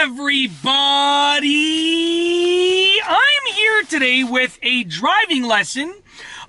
everybody! I'm here today with a driving lesson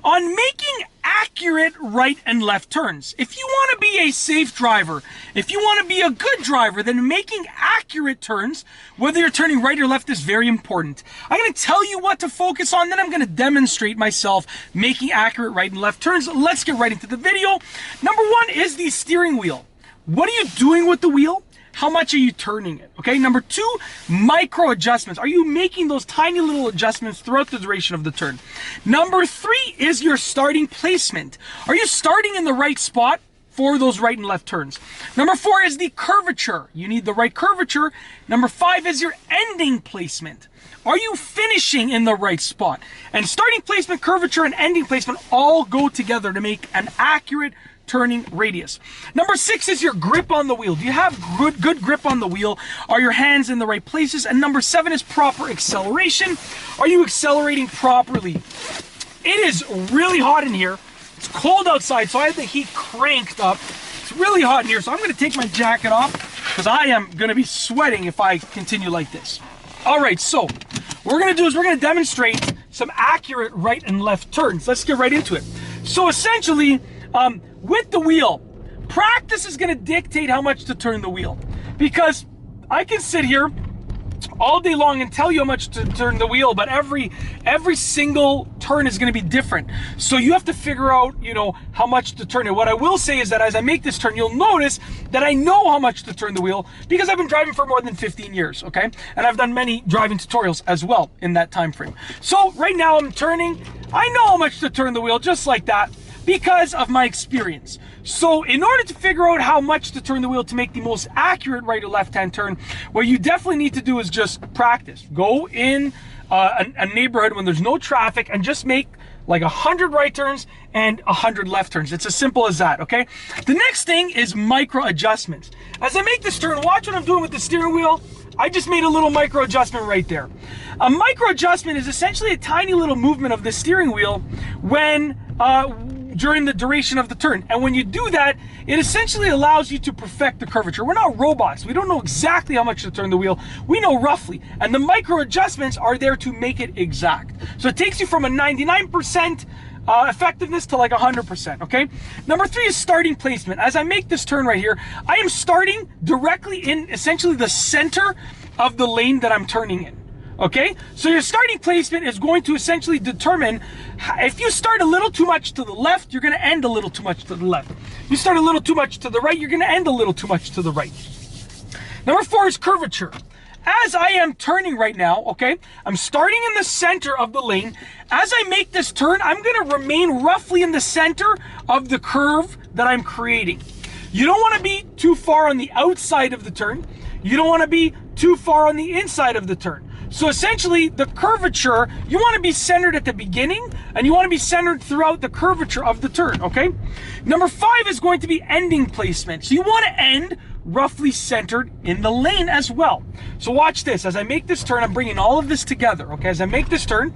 on making accurate right and left turns. If you want to be a safe driver, if you want to be a good driver, then making accurate turns, whether you're turning right or left, is very important. I'm going to tell you what to focus on, then I'm going to demonstrate myself making accurate right and left turns. Let's get right into the video. Number one is the steering wheel. What are you doing with the wheel? How much are you turning it? Okay. Number two, micro adjustments. Are you making those tiny little adjustments throughout the duration of the turn? Number three is your starting placement. Are you starting in the right spot for those right and left turns? Number four is the curvature. You need the right curvature. Number five is your ending placement. Are you finishing in the right spot? And starting placement, curvature, and ending placement all go together to make an accurate turning radius. Number six is your grip on the wheel. Do you have good grip on the wheel? Are your hands in the right places? And number seven is proper acceleration. Are you accelerating properly? It is really hot in here. It's cold outside, so I have the heat cranked up. It's really hot in here, so I'm going to take my jacket off because I am going to be sweating if I continue like this. All right, so what we're going to do is we're going to demonstrate some accurate right and left turns. Let's get right into it. So essentially, with the wheel, practice is going to dictate how much to turn the wheel, because I can sit here all day long and tell you how much to turn the wheel, but every single turn is going to be different. So you have to figure out, how much to turn it. What I will say is that as I make this turn, you'll notice that I know how much to turn the wheel because I've been driving for more than 15 years, okay? And I've done many driving tutorials as well in that time frame. So right now I'm turning. I know how much to turn the wheel just like that, because of my experience. So in order to figure out how much to turn the wheel to make the most accurate right or left-hand turn, what you definitely need to do is just practice. Go in a neighborhood when there's no traffic and just make like 100 right turns and 100 left turns. It's as simple as that, okay? The next thing is micro adjustments. As I make this turn, watch what I'm doing with the steering wheel. I just made a little micro adjustment right there. A micro adjustment is essentially a tiny little movement of the steering wheel when during the duration of the turn. And when you do that, it essentially allows you to perfect the curvature. We're not robots. We don't know exactly how much to turn the wheel. We know roughly. And the micro adjustments are there to make it exact. So it takes you from a 99% effectiveness to like 100%, okay? Number three is starting placement. As I make this turn right here, I am starting directly in essentially the center of the lane that I'm turning in. Okay, so your starting placement is going to essentially determine if you start a little too much to the left, you're going to end a little too much to the left. You start a little too much to the right, you're going to end a little too much to the right. Number four is curvature. As I am turning right now, okay, I'm starting in the center of the lane. As I make this turn, I'm going to remain roughly in the center of the curve that I'm creating. You don't want to be too far on the outside of the turn. You don't want to be too far on the inside of the turn. So essentially, the curvature, you want to be centered at the beginning, and you want to be centered throughout the curvature of the turn, okay? Number five is going to be ending placement. So you want to end roughly centered in the lane as well. So watch this. As I make this turn, I'm bringing all of this together, okay? As I make this turn,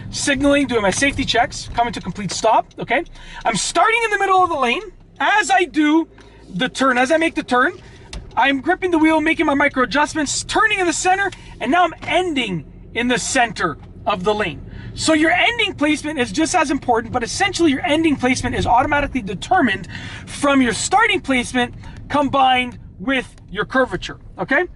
signaling, doing my safety checks, coming to complete stop, okay? I'm starting in the middle of the lane. As I do the turn, as I make the turn, I'm gripping the wheel, making my micro adjustments, turning in the center, and now I'm ending in the center of the lane. So your ending placement is just as important, but essentially your ending placement is automatically determined from your starting placement combined with your curvature, okay?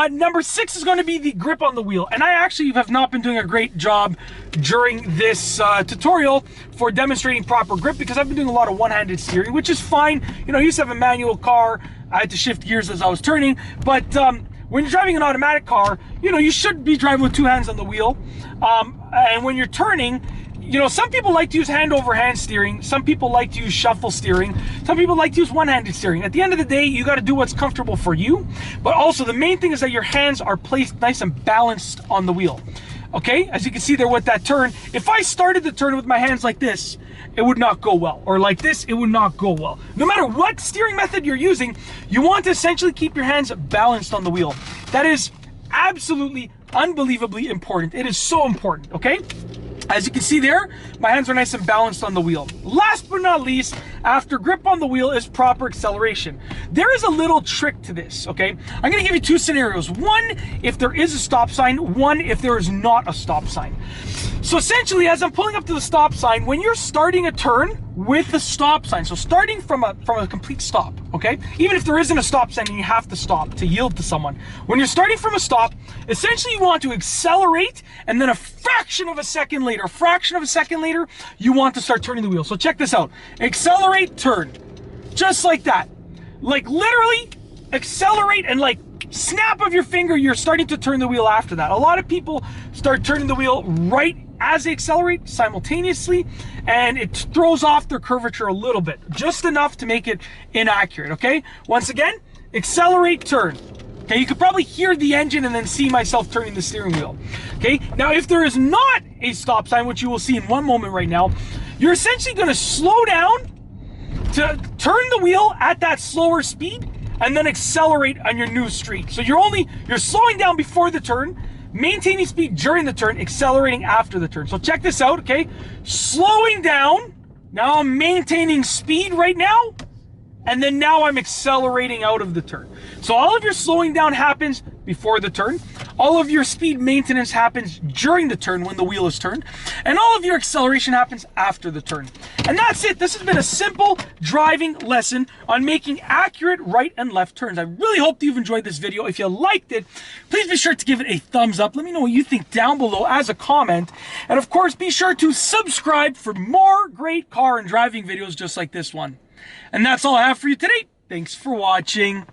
Number six is going to be the grip on the wheel. And I actually have not been doing a great job during this tutorial for demonstrating proper grip because I've been doing a lot of one-handed steering, which is fine. I used to have a manual car. I had to shift gears as I was turning. But when you're driving an automatic car, you should be driving with two hands on the wheel. And when you're turning, some people like to use hand-over-hand steering. Some people like to use shuffle steering. Some people like to use one-handed steering. At the end of the day, you got to do what's comfortable for you. But also, the main thing is that your hands are placed nice and balanced on the wheel. Okay? As you can see there with that turn, if I started the turn with my hands like this, it would not go well. Or like this, it would not go well. No matter what steering method you're using, you want to essentially keep your hands balanced on the wheel. That is absolutely, unbelievably important. It is so important, okay? As you can see there, my hands are nice and balanced on the wheel. Last but not least, after grip on the wheel is proper acceleration. There is a little trick to this, okay? I'm gonna give you two scenarios. One, if there is a stop sign. One, if there is not a stop sign. So essentially, as I'm pulling up to the stop sign, when you're starting a turn with the stop sign, so starting from a complete stop, okay? Even if there isn't a stop sign and you have to stop to yield to someone, when you're starting from a stop, essentially you want to accelerate, and then a fraction of a second later, you want to start turning the wheel. So check this out. Accelerate, turn. Just like that. Like literally accelerate, and like snap of your finger, you're starting to turn the wheel after that. A lot of people start turning the wheel right as they accelerate simultaneously, and it throws off their curvature a little bit, just enough to make it inaccurate, okay? Once again, accelerate, turn. Okay, you could probably hear the engine and then see myself turning the steering wheel. Okay, now if there is not a stop sign, which you will see in one moment right now, you're essentially going to slow down to turn the wheel at that slower speed and then accelerate on your new street. So you're slowing down before the turn, maintaining speed during the turn, accelerating after the turn. So check this out, okay? Slowing down, now I'm maintaining speed right now, and then now I'm accelerating out of the turn. So all of your slowing down happens before the turn. All of your speed maintenance happens during the turn when the wheel is turned. And all of your acceleration happens after the turn. And that's it. This has been a simple driving lesson on making accurate right and left turns. I really hope that you've enjoyed this video. If you liked it, please be sure to give it a thumbs up. Let me know what you think down below as a comment. And of course, be sure to subscribe for more great car and driving videos just like this one. And that's all I have for you today. Thanks for watching.